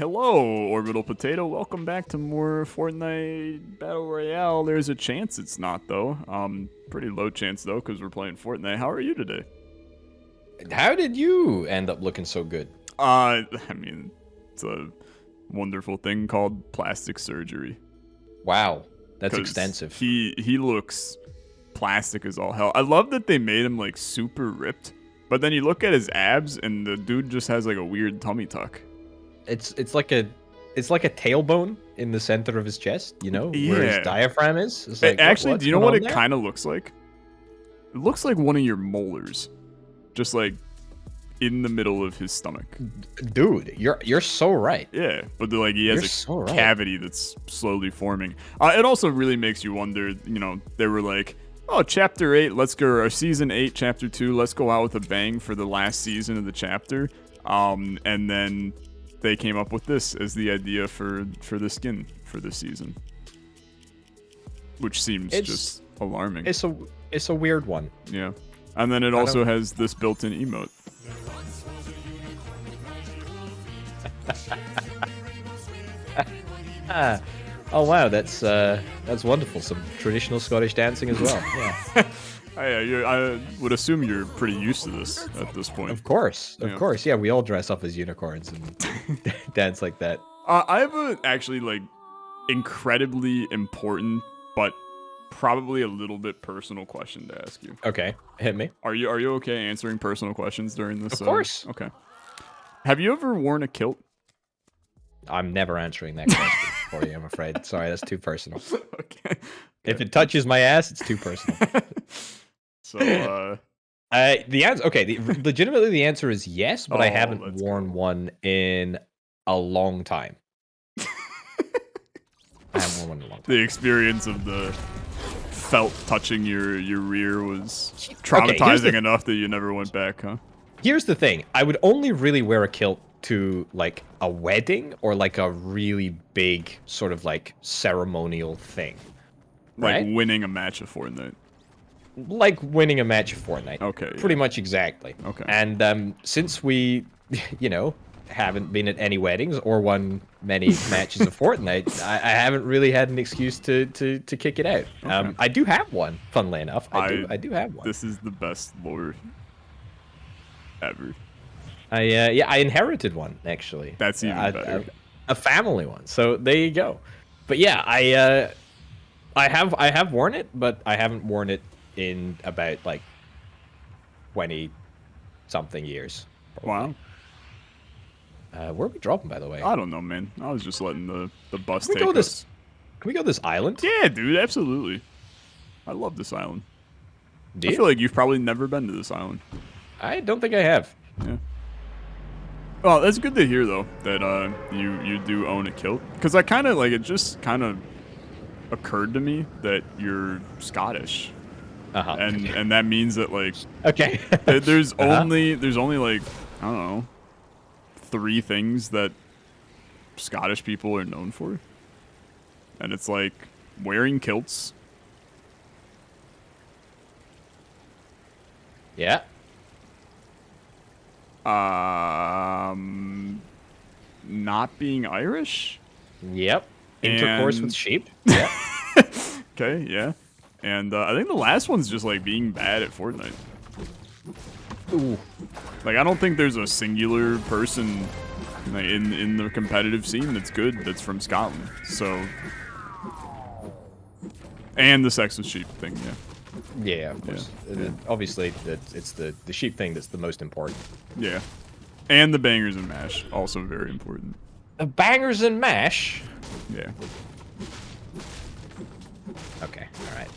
Hello, Orbital Potato. Welcome back to more Fortnite Battle Royale. There's a chance it's not, though. Pretty low chance, though, because we're playing Fortnite. How are you today? How did you end up looking so good? I mean, it's a wonderful thing called plastic surgery. Wow, that's 'Cause extensive. He looks plastic as all hell. I love that they made him, like, super ripped. But then you look at his abs, and the dude just has, like, a weird tummy tuck. It's like a tailbone in the center of his chest, you know, where his Yeah. diaphragm is. It's like, Actually, what's do you know going what on it there? kind of looks like? It looks like one of your molars. Just, like, in the middle of his stomach. Dude, you're so right. Yeah, but like he has You're a so right. cavity that's slowly forming. It also really makes you wonder, you know, they were like, oh, chapter 8, let's go, or season 8, chapter 2, let's go out with a bang for the last season of the chapter. And then they came up with this as the idea for the skin for this season. Which seems just alarming. It's a weird one. Yeah. And then it also has this built-in emote. Oh wow, that's wonderful. Some traditional Scottish dancing as well. Yeah. I would assume you're pretty used to this at this point. Of course. Yeah. Yeah, we all dress up as unicorns and dance like that. I have a actually like incredibly important, but probably a little bit personal question to ask you. Okay, hit me. Are you okay answering personal questions during this? Of course. Okay. Have you ever worn a kilt? I'm never answering that question for you, I'm afraid. Sorry, that's too personal. Okay. If it touches my ass, it's too personal. So, the answer, okay, legitimately the answer is yes, but I Oh, haven't let's worn one in a long time. I haven't worn one in a long time. the experience of the felt touching your rear was Okay, traumatizing enough that you never went back, huh? Here's the thing. I would only really wear a kilt to like a wedding or like a really big sort of like ceremonial thing. Like Right? winning a match of Fortnite. Like winning a match of Fortnite. Okay. Pretty much exactly. Okay. And since we, you know, haven't been at any weddings or won many matches of Fortnite, I haven't really had an excuse to kick it out. Okay. I do have one, funnily enough. I do have one. This is the best lore ever. I inherited one actually. That's even better. A family one. So there you go. But yeah, I have worn it, but I haven't worn it in about like 20 something years. Wow. Where are we dropping, by the way? I don't know, man. I was just letting the bus Can we take go us. this? Can we go this island? Yeah, dude, absolutely. I love this island. Do I you? feel like you've probably never been to this island. I don't think I have. Yeah. Well, that's good to hear though that you do own a kilt, because I kind of like it. Just kind of occurred to me that you're Scottish, Uh-huh. and that means that like Okay. there's Uh-huh. only like I don't know 3 things that Scottish people are known for, and it's like wearing kilts, Yeah. not being Irish. Yep. Intercourse And- with sheep. Yeah. Okay, yeah, and I think the last one's just like being bad at Fortnite. Ooh. Like I don't think there's a singular person like, in the competitive scene that's good that's from Scotland. So, and the sex with sheep thing, yeah. Yeah, of course. Obviously, it's the sheep thing that's the most important. Yeah. And the bangers and mash, also very important. The bangers and mash. Yeah. Okay, all right.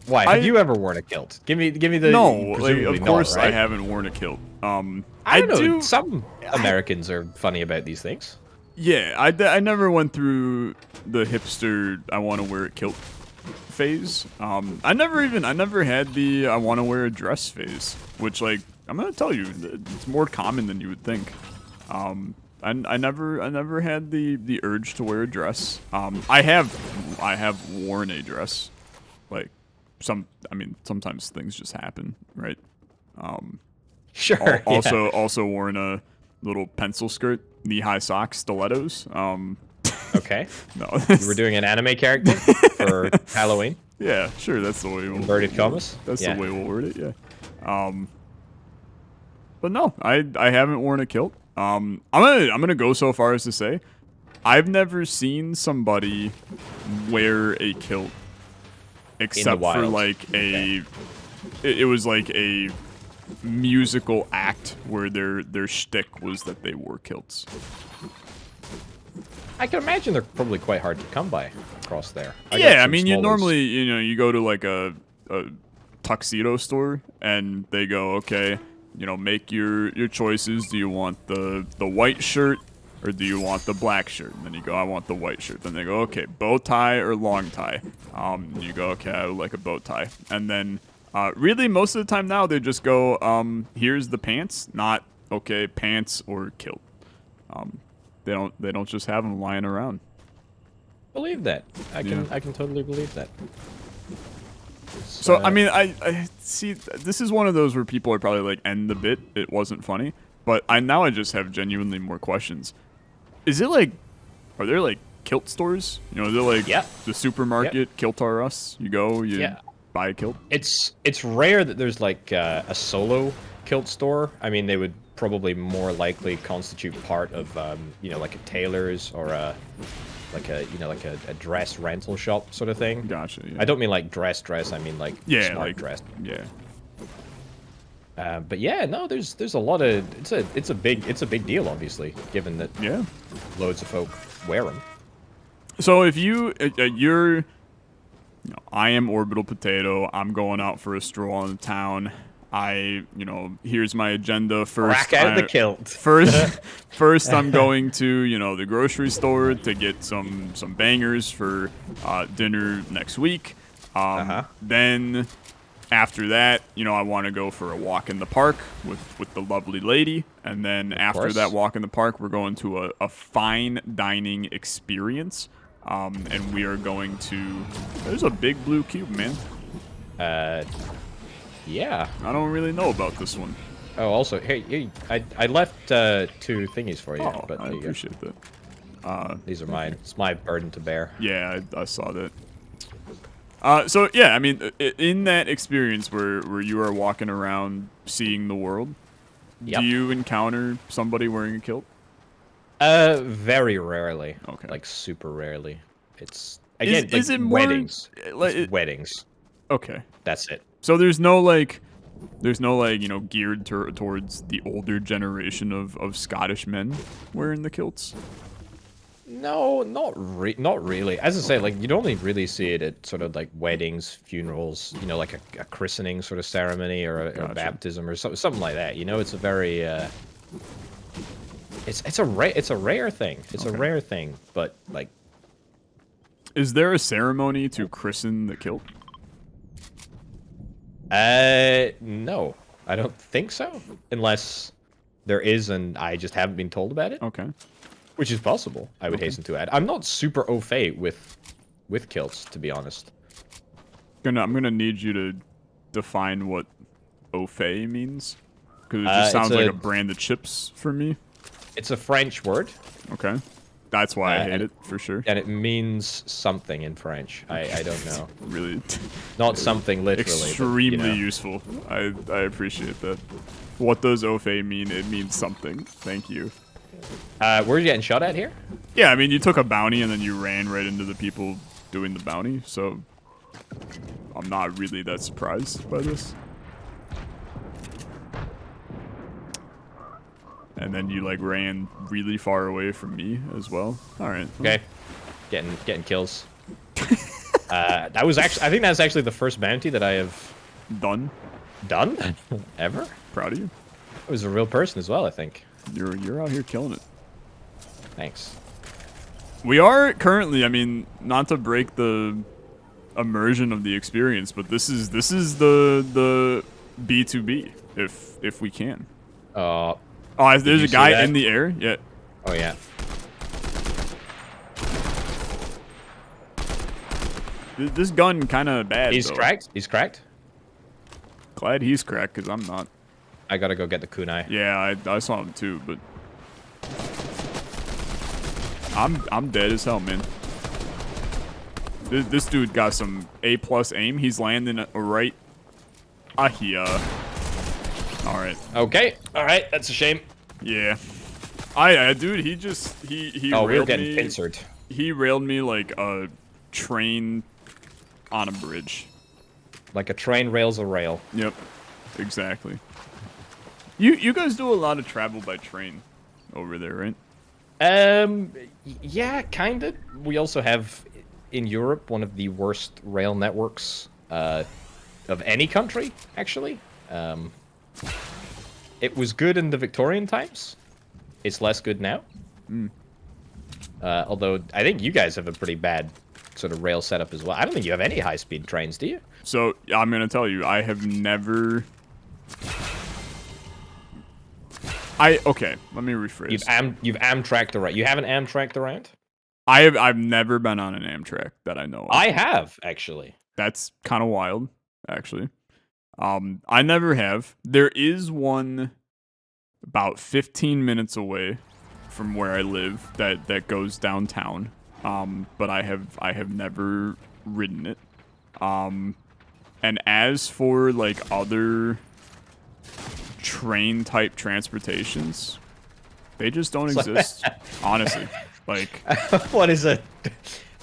Why? Have you ever worn a kilt? Give me the. No, like, presumably of not, course I right? haven't worn a kilt. I don't know. do. Some Americans are funny about these things. Yeah, I never went through the hipster I want to wear a kilt phase. I never had the I want to wear a dress phase, which like I'm gonna tell you, it's more common than you would think. I never had the urge to wear a dress. I have worn a dress, like sometimes things just happen, right? Sure. Also worn a little pencil skirt, knee-high socks, stilettos. Okay. No. You were doing an anime character for Halloween. Yeah, sure. That's the way we'll. Inverted commas. That's Yeah. the way we'll word it. Yeah. But no, I haven't worn a kilt. I'm gonna go so far as to say, I've never seen somebody wear a kilt except for wild. like it was like a musical act where their shtick was that they wore kilts. I can imagine they're probably quite hard to come by across there. Yeah, I mean, you normally, you go to like a tuxedo store and they go, okay, make your choices. Do you want the white shirt or do you want the black shirt? And then you go, I want the white shirt. Then they go, okay, bow tie or long tie? And you go, okay, I would like a bow tie. And then really most of the time now they just go, here's the pants, not okay, pants or kilt. They don't just have them lying around. Believe that. I can totally believe that. So I mean, I see. This is one of those where people are probably like, "End the bit. It wasn't funny." But I just have genuinely more questions. Is it like, are there like kilt stores? They're like the supermarket, Kilt R Us. You go, you buy a kilt. It's rare that there's like a solo kilt store. I mean, they would probably more likely constitute part of like a tailor's or a dress rental shop sort of thing. Gotcha. Yeah. I don't mean like dress. I mean like smart like dress. Yeah. But yeah, no, there's a lot of it's a big deal, obviously, given that loads of folk wear them. So if you're I am Orbital Potato. I'm going out for a stroll in town. Here's my agenda. First, Rack out the kilt. First, I'm going to, the grocery store to get some bangers for dinner next week. Then, after that, I want to go for a walk in the park with the lovely lady. And then after that walk in the park, we're going to a fine dining experience. And we are going to... There's a big blue cube, man. Yeah. I don't really know about this one. Oh, also, hey, I left 2 thingies for you. Oh, but I appreciate that. These are mine. It's my burden to bear. Yeah, I saw that. So, yeah, I mean, in that experience where you are walking around seeing the world, do you encounter somebody wearing a kilt? Very rarely. Okay. Like, super rarely. It's, again, is like it weddings. More, weddings. Okay. That's it. So there's no geared towards the older generation of Scottish men wearing the kilts. No, not really. As I say, like you'd only really see it at sort of like weddings, funerals, like a christening sort of ceremony or a baptism or something like that. It's a very it's a rare thing. It's a rare thing, but like, is there a ceremony to christen the kilt? No, I don't think so. Unless there is, and I just haven't been told about it. Okay. Which is possible, I would hasten to add. I'm not super au fait with kilts, to be honest. I'm gonna need you to define what au fait means, because it just sounds like a brand of chips for me. It's a French word. Okay. That's why I hate it, for sure. And it means something in French. I don't know. Really? Not something literally. Extremely useful. I appreciate that. What does au fait mean? It means something. Thank you. Were you getting shot at here? Yeah, I mean, you took a bounty and then you ran right into the people doing the bounty, so I'm not really that surprised by this. And then you like ran really far away from me as well. All right. Okay. Getting kills. That was actually, I think that's actually the first bounty that I have done ever. Proud of you. It was a real person as well, I think. You're out here killing it. Thanks. We are currently, I mean, not to break the immersion of the experience, but this is the B2B if we can. Oh, there's a guy in the air? Yeah. Oh, yeah. This gun kind of bad, He's cracked? He's cracked? Glad he's cracked, because I'm not. I gotta go get the kunai. Yeah, I saw him too, but I'm dead as hell, man. This dude got some A+ aim. He's landing right here. All right. Okay. All right. That's a shame. Yeah. Dude, he Oh, railed we're getting me. pincered. He railed me like a train on a bridge. Like a train rails a rail. Yep. Exactly. You guys do a lot of travel by train over there, right? Yeah, kind of. We also have in Europe one of the worst rail networks of any country, actually. It was good in the Victorian times. It's less good now. Although I think you guys have a pretty bad sort of rail setup as well. I don't think you have any high-speed trains, do you? So I'm gonna tell you, I have never. Okay, let me rephrase. You've Amtrak'd around. You haven't Amtrak'd around? I've never been on an Amtrak that I know of. I have, actually. That's kind of wild, actually. I never have. There is one about 15 minutes away from where I live that goes downtown. But I have never ridden it. And as for like other train type transportations, they just don't exist. Honestly, like what is a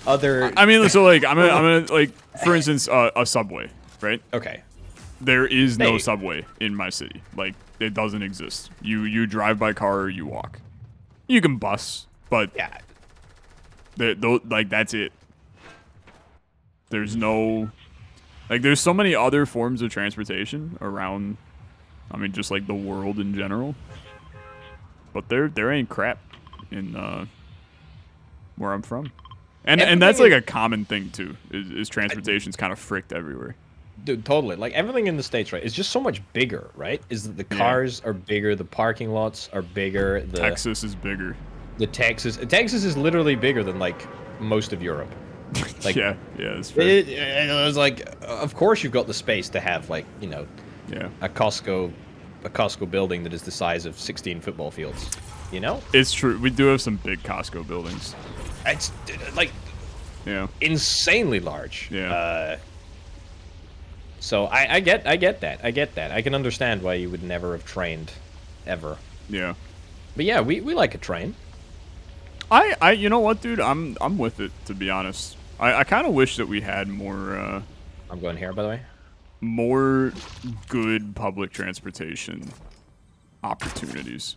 other? I mean, so like I'm gonna like for instance a subway, right? Okay. There is no subway in my city. Like it doesn't exist. You drive by car or you walk. You can bus, but Yeah. Like that's it. There's no like there's so many other forms of transportation around. I mean, just like the world in general. But there ain't crap in where I'm from, and that's like a common thing too. Is transportation's kind of fricked everywhere. Dude, totally. Like everything in the States, right? It's just so much bigger, right? Is that the cars are bigger, the parking lots are bigger. Texas is bigger. Texas is literally bigger than like most of Europe. Like yeah, it's fair. It was like, of course you've got the space to have like a Costco building that is the size of 16 football fields. You know? It's true. We do have some big Costco buildings. It's like insanely large. Yeah. So I get that. I can understand why you would never have trained, ever. Yeah. But yeah, we like a train. You know what, dude? I'm with it, to be honest. I kind of wish that we had more. I'm going here, by the way. More good public transportation opportunities.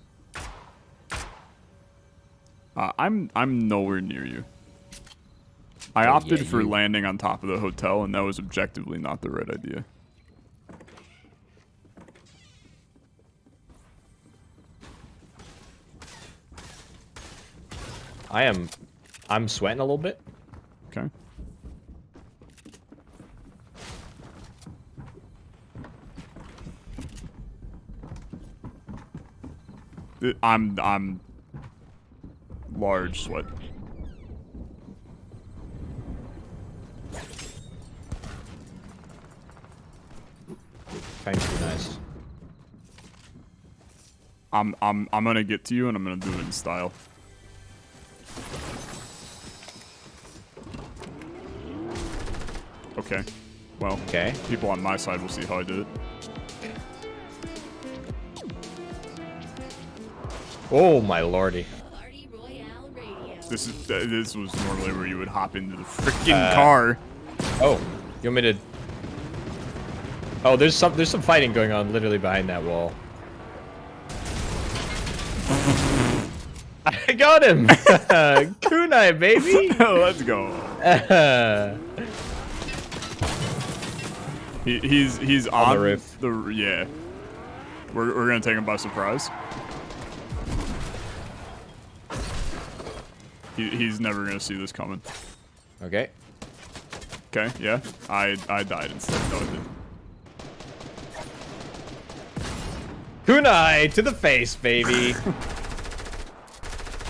I'm nowhere near you. I opted for landing on top of the hotel, and that was objectively not the right idea. I'm sweating a little bit. Okay. I'm large sweat. Thanks, be nice. I'm gonna get to you, and I'm gonna do it in style. Okay. Well, people on my side will see how I did it. Oh my lordy! This was normally where you would hop into the freaking car. Oh, you want me to? Oh, there's some fighting going on literally behind that wall. I got him! Kunai, baby! Let's go. He's on the roof. Yeah. We're gonna take him by surprise. He's never gonna see this coming. Okay. Okay, yeah. I died instead. No, I didn't. Kunai to the face, baby.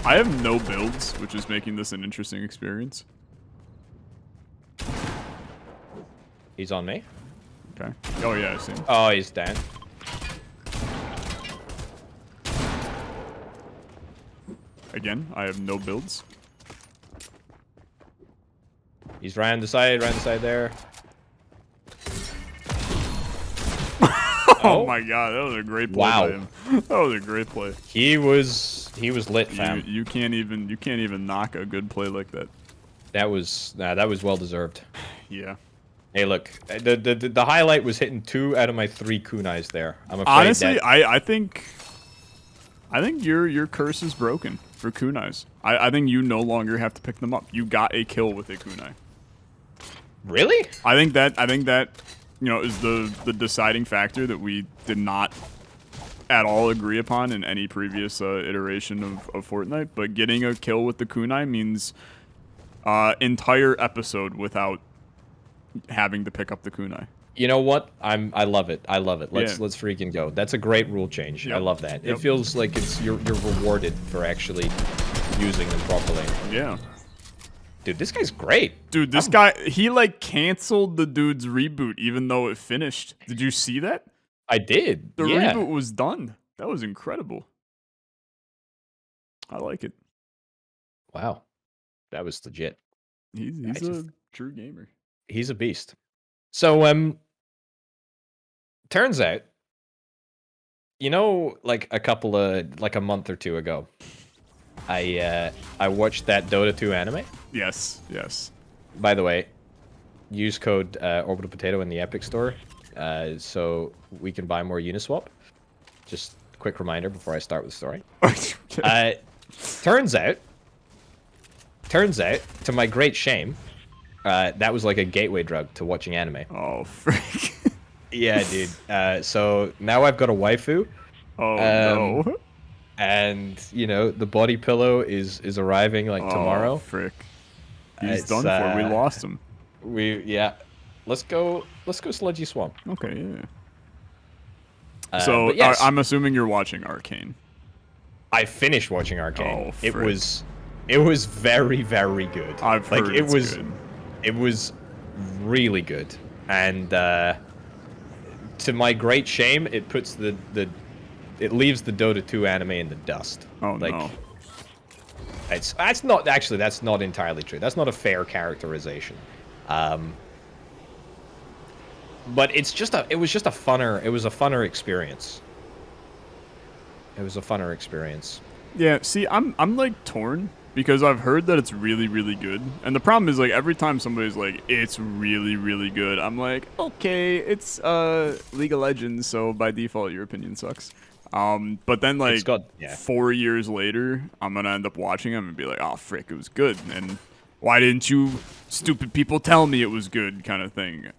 I have no builds, which is making this an interesting experience. He's on me. Okay. Oh yeah, I see him. Oh, he's down. Again, I have no builds. He's round the side there. Oh my god, that was a great play by him. That was a great play. He was lit, fam. You can't even knock a good play like that. That was well deserved. Yeah. Hey, look, the highlight was hitting 2 out of my 3 kunais there. I'm afraid honestly, that... I think your curse is broken for kunais. I think you no longer have to pick them up. You got a kill with a kunai. Really? I think that is the deciding factor that we did not at all agree upon in any previous iteration of Fortnite. But getting a kill with the kunai means entire episode without having to pick up the kunai. You know what? I love it. I love it. Let's freaking go. That's a great rule change. Yep. I love that. Yep. It feels like you're rewarded for actually using them properly. Yeah. Dude, this guy's great. Dude, this guy, he like canceled the dude's reboot even though it finished. Did you see that? I did. The reboot was done. That was incredible. I like it. Wow. That was legit. He's a true gamer. He's a beast. So, turns out, like a month or 2 ago, I watched that Dota 2 anime. Yes, yes. By the way, use code Orbital Potato in the Epic Store, so we can buy more Uniswap. Just a quick reminder before I start with the story. Turns out, to my great shame, that was like a gateway drug to watching anime. Oh, frick. Yeah, dude. So now I've got a waifu. Oh, no. And, the body pillow is arriving like tomorrow. Frick. He's done for. We lost him. Let's go Sludgy Swamp. Okay, yeah. So yes. I'm assuming you're watching Arcane. I finished watching Arcane. Oh, frick. It was very, very good. I've heard it was good. It was really good. And to my great shame, it puts it leaves the Dota 2 anime in the dust. Oh, no. That's not entirely true. That's not a fair characterization. But it was a funner experience. It was a funner experience. Yeah, see, I'm like torn because I've heard that it's really, really good. And the problem is like every time somebody's like, it's really, really good, I'm like, okay, it's League of Legends, so by default your opinion sucks. But then like 4 years later, I'm gonna end up watching them and be like, oh frick, it was good. And why didn't you stupid people tell me it was good, kind of thing.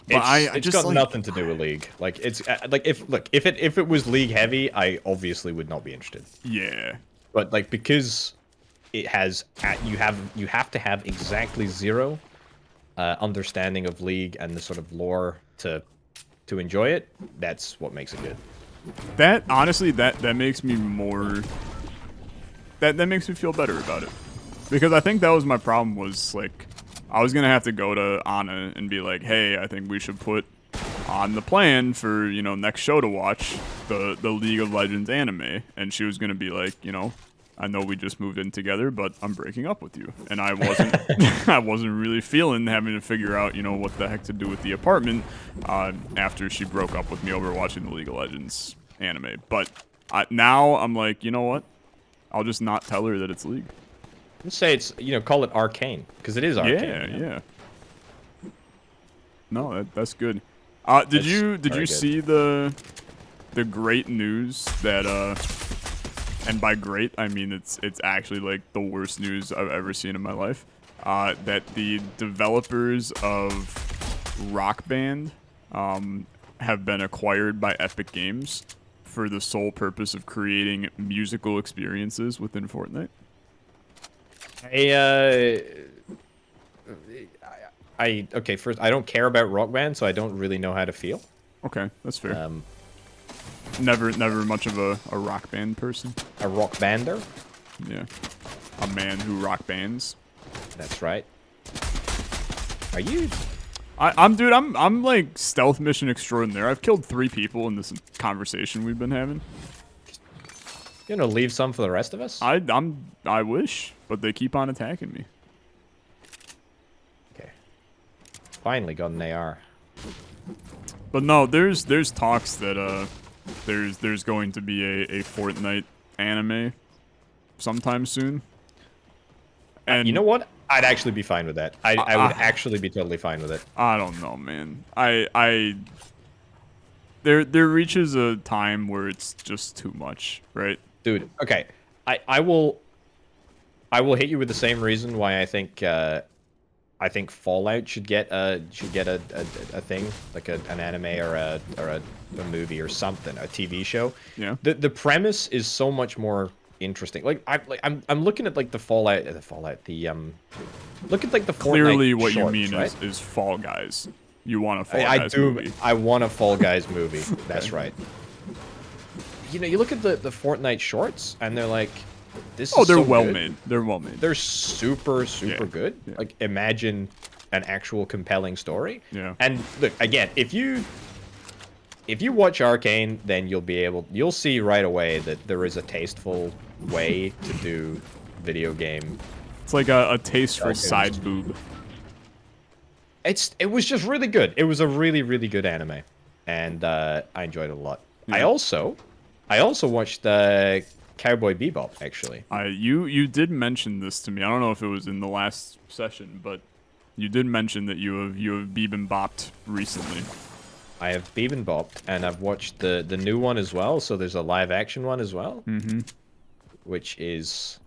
It's got nothing to do with League. Like if it was League heavy, I obviously would not be interested. Yeah. But like because it has you have to have exactly zero understanding of League and the sort of lore to enjoy it. That's what makes it good. That honestly, that makes me more. That makes me feel better about it, because I think that was my problem. Was like, I was gonna have to go to Anna and be like, hey, I think we should put on the plan for next show to watch the League of Legends anime, and she was gonna be like, I know we just moved in together, but I'm breaking up with you. And I wasn't I wasn't really feeling having to figure out, what the heck to do with the apartment after she broke up with me over watching the League of Legends anime. But now I'm like, you know what? I'll just not tell her that it's League. Let's say it's, call it Arcane, because it is Arcane. Yeah. No, that's good. Did you see the great news that and by great, I mean it's actually like the worst news I've ever seen in my life. That the developers of Rock Band have been acquired by Epic Games for the sole purpose of creating musical experiences within Fortnite. Okay, first, I don't care about Rock Band, so I don't really know how to feel. Okay, that's fair. Never much of a rock band person. A rock bander? Yeah. A man who rock bands. That's right. Are you? I'm like stealth mission extraordinaire. I've killed 3 people in this conversation we've been having. You gonna leave some for the rest of us? I wish, but they keep on attacking me. Finally got an AR. But no, there's talks that there's going to be a Fortnite anime sometime soon. And You know what? I'd actually be fine with that. I would actually be totally fine with it. I don't know, man. There reaches a time where it's just too much, right? Dude, okay. I will hit you with the same reason why I think Fallout should get a thing, like an anime or a movie or something, a TV show. Yeah. The premise is so much more interesting. I'm looking at like the Fallout, look at like the Fortnite Clearly what shorts, you mean right? is Fall Guys. You want a Fall Guys I do. movie. I want a Fall Guys movie. That's right. You know, you look at the Fortnite shorts, and they're like, this. Oh, is they're so well good. made. They're well made. They're super good. Yeah. Like, imagine an actual compelling story. Yeah. And look, again, if you watch Arcane, then you'll see right away that there is a tasteful way to do video game. It's like a tasteful Arcane's. side boob. It was just really good. It was a really, really good anime, and I enjoyed it a lot. Yeah. I also watched Cowboy Bebop, actually. You did mention this to me. I don't know if it was in the last session, but you did mention that you have Bebop recently. I have Bebop, and I've watched the new one as well. So there's a live action one as well, which is.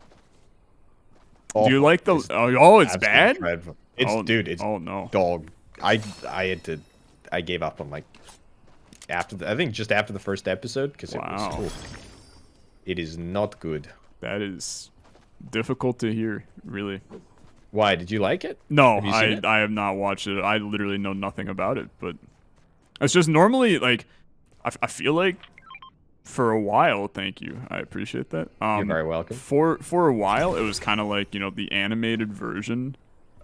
Do you like the? Oh, it's absolutely bad. dreadful. It's oh no, dog. I gave up on like I think just after the first episode because Wow. it is not good. That is difficult to hear. Really. Why did you like it? No, Have you seen it? I have not watched it. I literally know nothing about it. But it's just normally like I feel like for a while. Thank you. I appreciate that. You're very welcome. For a while, it was kind of like, you know, the animated version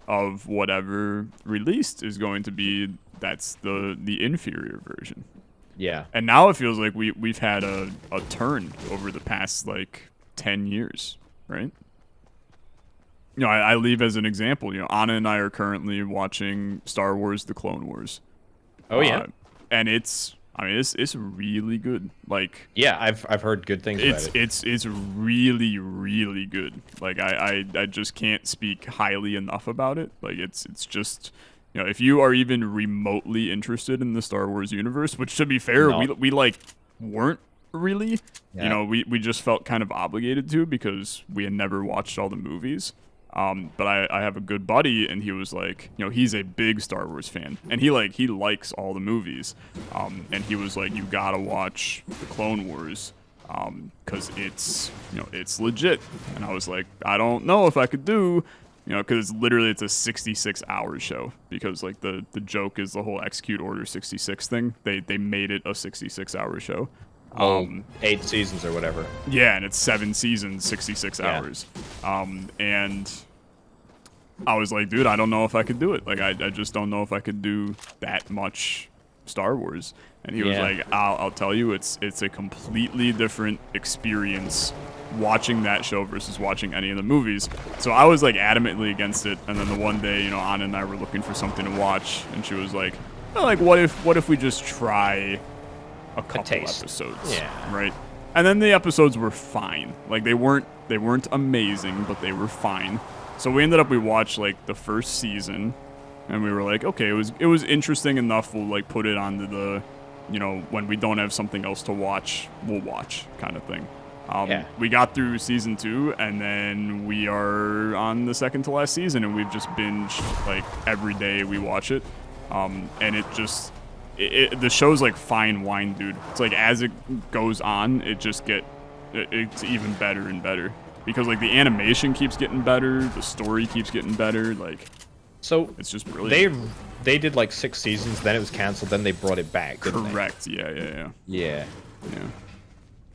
of whatever released is going to be. That's the inferior version. Yeah. And now it feels like we've had a turn over the past like 10 years, right? You know, I leave as an example. You know, Anna and I are currently watching Star Wars: The Clone Wars. Oh yeah. And it's really good. Like, Yeah, I've heard good things about it. it's really, really good. Like I just can't speak highly enough about it. Like it's just, you know, if you are even remotely interested in the Star Wars universe, which to be fair, No. we like weren't really. Yeah. You know, we just felt kind of obligated to because we had never watched all the movies. But I have a good buddy, and he was like, you know, he's a big Star Wars fan, and he likes all the movies. And he was like, you gotta watch the Clone Wars, because it's, you know, it's legit. And I was like, I don't know if I could do, you know, because literally it's a 66-hour show, because like the joke is the whole Execute Order 66 thing. They made it a 66-hour show. 8 seasons or whatever. Yeah, and it's 7 seasons, 66 Yeah. hours. And I was like, dude, I don't know if I could do it. Like, I just don't know if I could do that much Star Wars. And he was Yeah. like, I'll tell you, it's a completely different experience watching that show versus watching any of the movies. So I was like adamantly against it. And then the one day, you know, Anna and I were looking for something to watch, and she was like, well, like, what if we just try a couple taste. episodes? Yeah. Right. And then the episodes were fine. Like they weren't amazing, but they were fine. So we watched like the first season, and we were like, okay, it was interesting enough. We'll like put it onto the, you know, when we don't have something else to watch, we'll watch kind of thing. Yeah. We got through season 2, and then we are on the second to last season, and we've just binged like every day we watch it. And it just, the show's like fine wine, dude. It's like as it goes on, it's even better and better, because like the animation keeps getting better, the story keeps getting better. Like, So it's just brilliant. they did like 6 seasons, then it was canceled, then they brought it back. Didn't they? Correct. Yeah. Yeah. Yeah.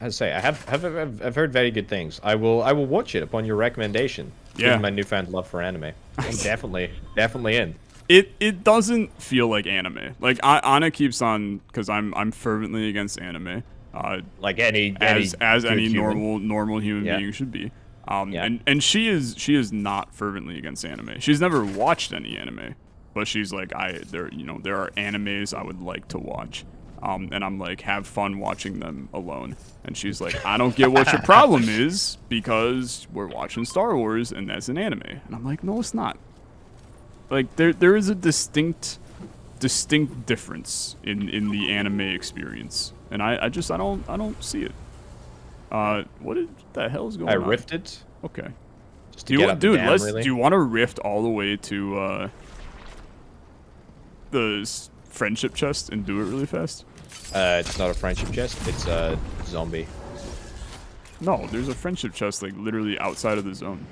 I'd say I've heard very good things. I will watch it upon your recommendation. Yeah. Given my newfound love for anime, I'm definitely in. It doesn't feel like anime. Like Anna keeps on, because I'm fervently against anime. Like any As good any human. normal human Yeah. being should be. Yeah. And she is not fervently against anime. She's never watched any anime, but she's like, there are animes I would like to watch. And I'm like, have fun watching them alone. And she's like, I don't get what your problem is because we're watching Star Wars and that's an anime. And I'm like, no, it's not. Like, there is a distinct difference in the anime experience, and I don't see it. What the hell is going on? I rifted. Okay. Just to get up the dam, really. Do you want to rift all the way to the friendship chest and do it really fast? It's not a friendship chest. It's a zombie. No, there's a friendship chest like literally outside of the zone.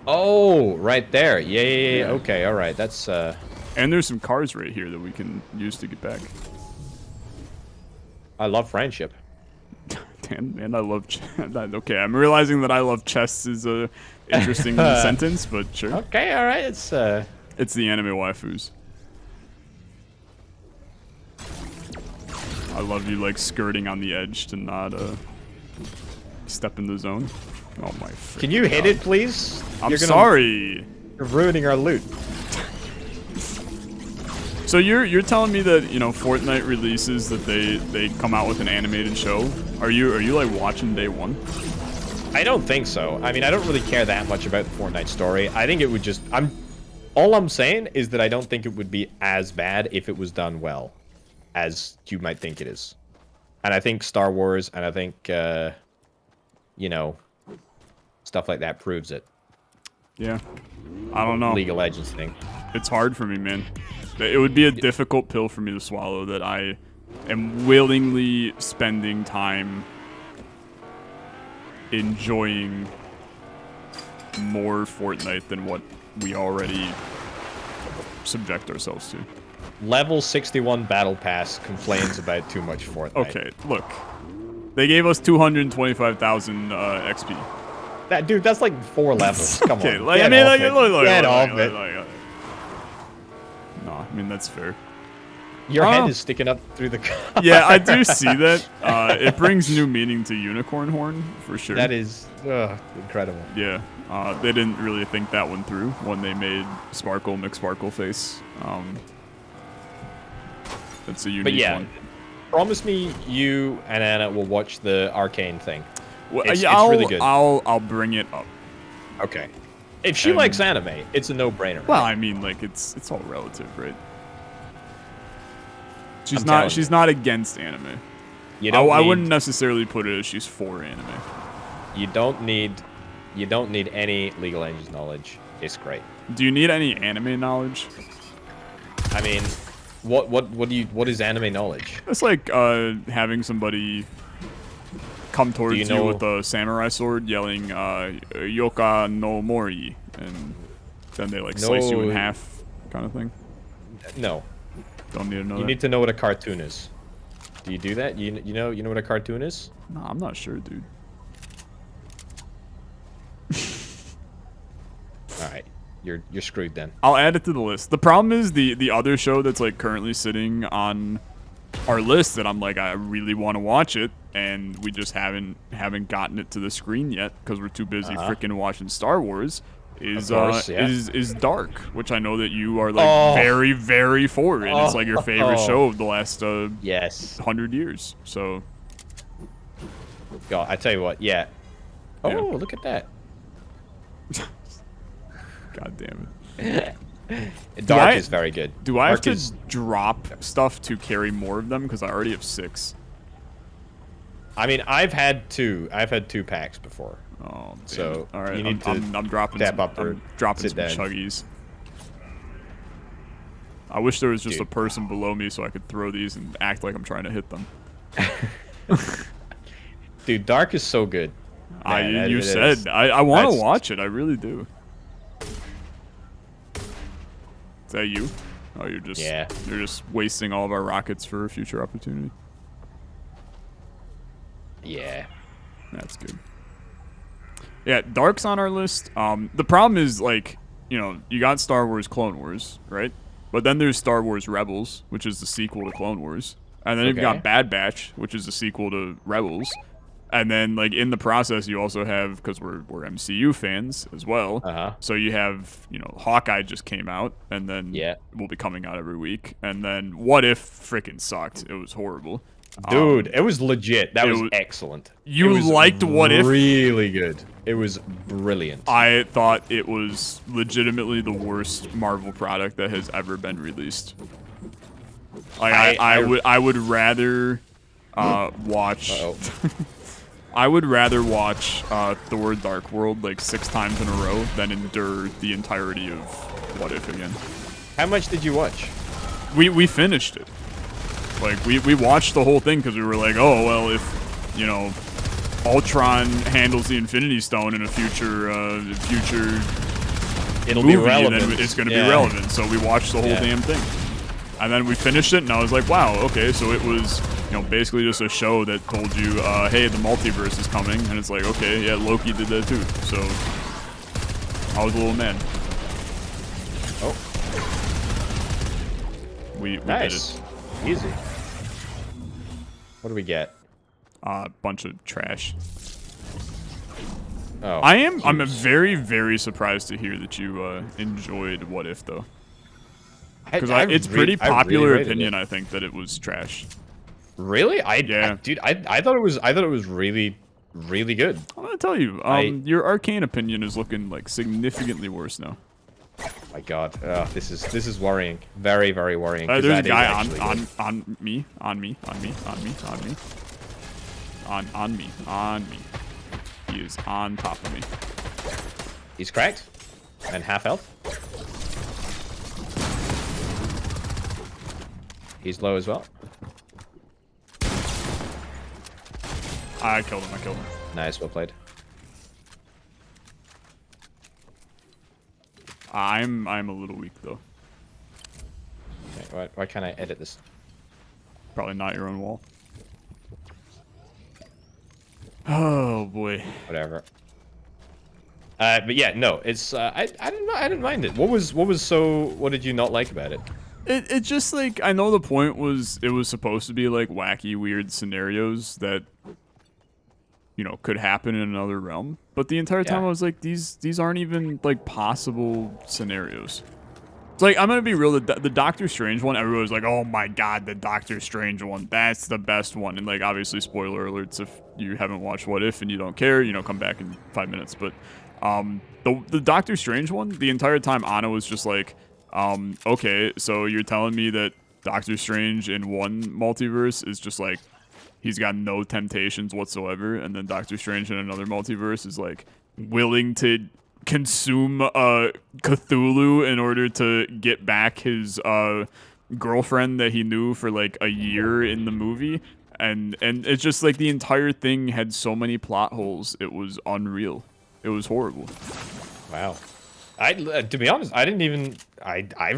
Oh, right there. Yeah. Okay, all right. That's And there's some cars right here that we can use to get back. I love friendship. Damn, man, I love. Okay, I'm realizing that I love chests is a interesting sentence, but sure. Okay, all right. It's the anime waifus. I love you like skirting on the edge to not step in the zone. Oh my. Can you hit it, please? I'm sorry. You're ruining our loot. So you're telling me that, you know, Fortnite releases that they come out with an animated show? Are you like watching day one? I don't think so. I mean, I don't really care that much about the Fortnite story. I think it would just all I'm saying is that I don't think it would be as bad if it was done well as you might think it is. And I think Star Wars and I think you know, stuff like that proves it. Yeah. I don't know. League of Legends thing. It's hard for me, man. It would be a difficult pill for me to swallow that I am willingly spending time enjoying more Fortnite than what we already subject ourselves to. Level 61 Battle Pass complains about too much Fortnite. Okay, look. They gave us 225,000 XP. That dude, that's like 4 levels. Come okay, on. Like, Get I mean, off like, it. look, Get off it. No, I mean, that's fair. Your head is sticking up through the car. Yeah, I do see that. It brings new meaning to Unicorn Horn, for sure. That is incredible. Yeah, they didn't really think that one through when they made Sparkle McSparkle face. That's a unique one. Promise me you and Anna will watch the Arcane thing. Well, it's really good. I'll bring it up. Okay. If she likes anime, it's a no-brainer. Right? Well, I mean, like it's all relative, right? She's not against anime. I wouldn't necessarily put it as she's for anime. You don't need any League of Legends knowledge. It's great. Do you need any anime knowledge? I mean, what is anime knowledge? It's like having somebody come towards you with a samurai sword, yelling "Yoka no Mori," and then they like slice you in half, kind of thing. No. Don't need to know. You need to know what a cartoon is. Do you do that? You know what a cartoon is? No, I'm not sure, dude. All right, you're screwed then. I'll add it to the list. The problem is the other show that's like currently sitting on our list that I'm like I really want to watch it, and we just haven't gotten it to the screen yet because we're too busy freaking watching Star Wars. Is Dark, which I know that you are like very, very for, and it's like your favorite show of the last 100 years. So, God, I tell you what, yeah. Look at that. God damn it. Dark is very good. Do I have to drop stuff to carry more of them because I already have 6? I mean, I've had 2 packs before. Oh, damn. So all right, you need I'm dropping tap some, up or I'm dropping some down. chuggies. I wish there was just a person below me so I could throw these and act like I'm trying to hit them. Dude, Dark is so good. Man, you said I want to watch it. I really do. Is that you? Oh, you're just wasting all of our rockets for a future opportunity. Yeah, that's good. Yeah, Dark's on our list. The problem is, like, you know, you got Star Wars Clone Wars, right? But then there's Star Wars Rebels, which is the sequel to Clone Wars. And then you've got Bad Batch, which is the sequel to Rebels. And then, like, in the process, you also have, because we're MCU fans as well. So you have, you know, Hawkeye just came out, and then will be coming out every week. And then What If freaking sucked. It was horrible. Dude, it was legit. That was excellent. You liked What If? Really good. It was brilliant. I thought it was legitimately the worst Marvel product that has ever been released. Like, I would rather watch. I would rather watch Thor: Dark World like 6 times in a row than endure the entirety of What If again. How much did you watch? We finished it. Like, we watched the whole thing because we were like, oh, well, if, you know, Ultron handles the Infinity Stone in a future It'll movie, be relevant. then it's going to be relevant. So we watched the whole damn thing. And then we finished it, and I was like, wow, okay, so it was, you know, basically just a show that told you, hey, the multiverse is coming. And it's like, okay, yeah, Loki did that too. So I was a little mad. Oh. We nice. did it. Easy. What do we get? Bunch of trash. Oh, I'm very, very surprised to hear that you enjoyed What If, though. Because it's pretty popular opinion, I think, that it was trash. Really? Dude, I thought it was really, really good. I'm gonna tell you, your Arcane opinion is looking like significantly worse now. Oh my God, this is worrying. Very, very worrying. There's a guy on me. He is on top of me. He's cracked, and half health. He's low as well. I killed him. Nice, well played. I'm a little weak though. Okay, why can't I edit this? Probably not your own wall. Oh boy. Whatever. But yeah, no, it's I didn't mind it. What did you not like about it? It just, like, I know the point was it was supposed to be like wacky, weird scenarios that, you know, could happen in another realm. But the entire time I was like, these aren't even like possible scenarios. It's like, I'm gonna be real, the Doctor Strange one, everyone was like, oh my God, the Doctor Strange one, that's the best one. And like, obviously, spoiler alerts, if you haven't watched What If and you don't care, you know, come back in 5 minutes. But the Doctor Strange one, the entire time Anna was just like, okay, so you're telling me that Doctor Strange in one multiverse is just like, he's got no temptations whatsoever, and then Doctor Strange in another multiverse is like willing to consume Cthulhu in order to get back his girlfriend that he knew for like a year in the movie, and it's just like the entire thing had so many plot holes. It was unreal. It was horrible. Wow. To be honest, I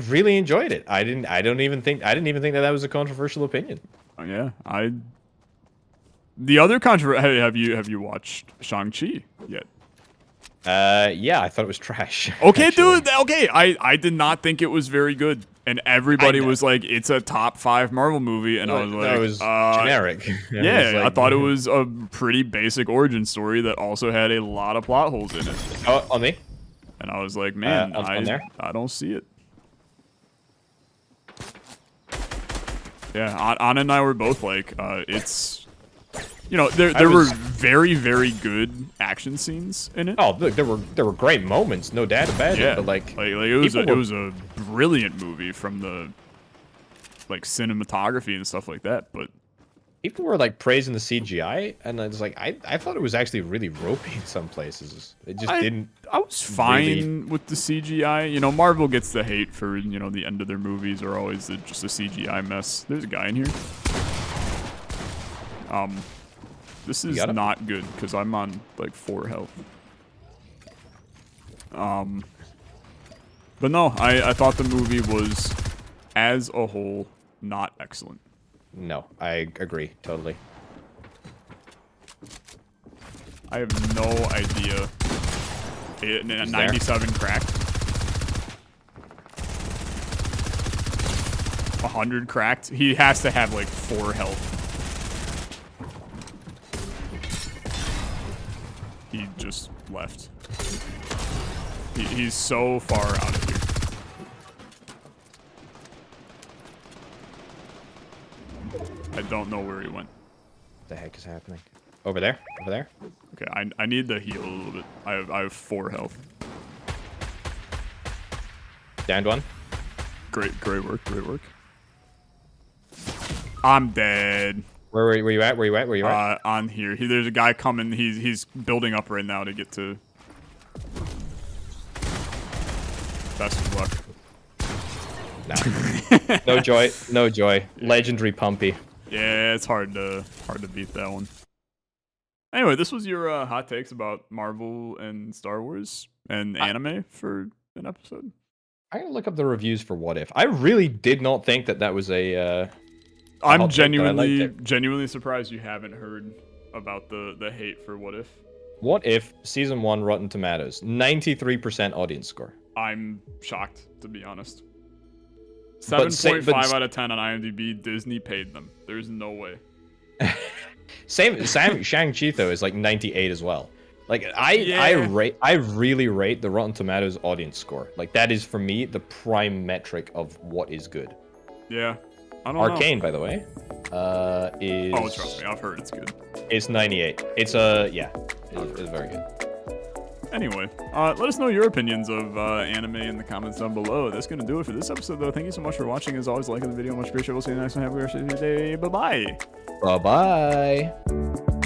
really enjoyed it. I didn't even think that was a controversial opinion. Yeah, the other controversy. Have you watched Shang-Chi yet? Yeah, I thought it was trash. Okay, dude. Okay, I did not think it was very good, and everybody was like, "It's a top 5 Marvel movie," and I was like, "That was generic." Yeah, I thought it was a pretty basic origin story that also had a lot of plot holes in it. Oh, on me. And I was like, man, I don't see it. Yeah, Anna and I were both like, it's, you know, there were very, very good action scenes in it. Oh, look, there were great moments, no doubt about it. But like it was a brilliant movie from the like cinematography and stuff like that. But people were like praising the CGI, and I was like, I thought it was actually really ropey in some places. It just didn't. I was fine with the CGI. You know, Marvel gets the hate for, you know, the end of their movies are always just a CGI mess. There's a guy in here. This is not good because I'm on like 4 health. But no, I thought the movie was, as a whole, not excellent. No, I agree totally. I have no idea. 97 cracked. 100 cracked. He has to have like 4 health. He just left. He's so far out of here. I don't know where he went. What the heck is happening? Over there? Over there? Okay, I need to heal a little bit. I have 4 health. Downed one. Great work, great work. I'm dead. Where you at? Where you at? Where you at? On here. There's a guy coming. He's building up right now to get to. Best of luck. No. No joy. No joy. Legendary Pumpy. Yeah, it's hard to beat that one. Anyway, this was your hot takes about Marvel and Star Wars and anime for an episode. I'm gonna look up the reviews for What If. I really did not think that was a. I'm genuinely surprised you haven't heard about the hate for What If. What If season 1 Rotten Tomatoes 93% audience score. I'm shocked, to be honest. But 7.5 out of 10 on IMDb. Disney paid them. There's no way. Shang-Chi though is like 98 as well. Like I really rate the Rotten Tomatoes audience score. Like that is for me the prime metric of what is good. Yeah. I don't Arcane, know. by the way, is. Oh, trust me, I've heard it's good. It's 98. It's it's very good. Anyway, let us know your opinions of anime in the comments down below. That's gonna do it for this episode, though. Thank you so much for watching. As always, liking the video, much appreciated. We'll see you next time. Have a good rest of your day. Bye bye. Bye bye.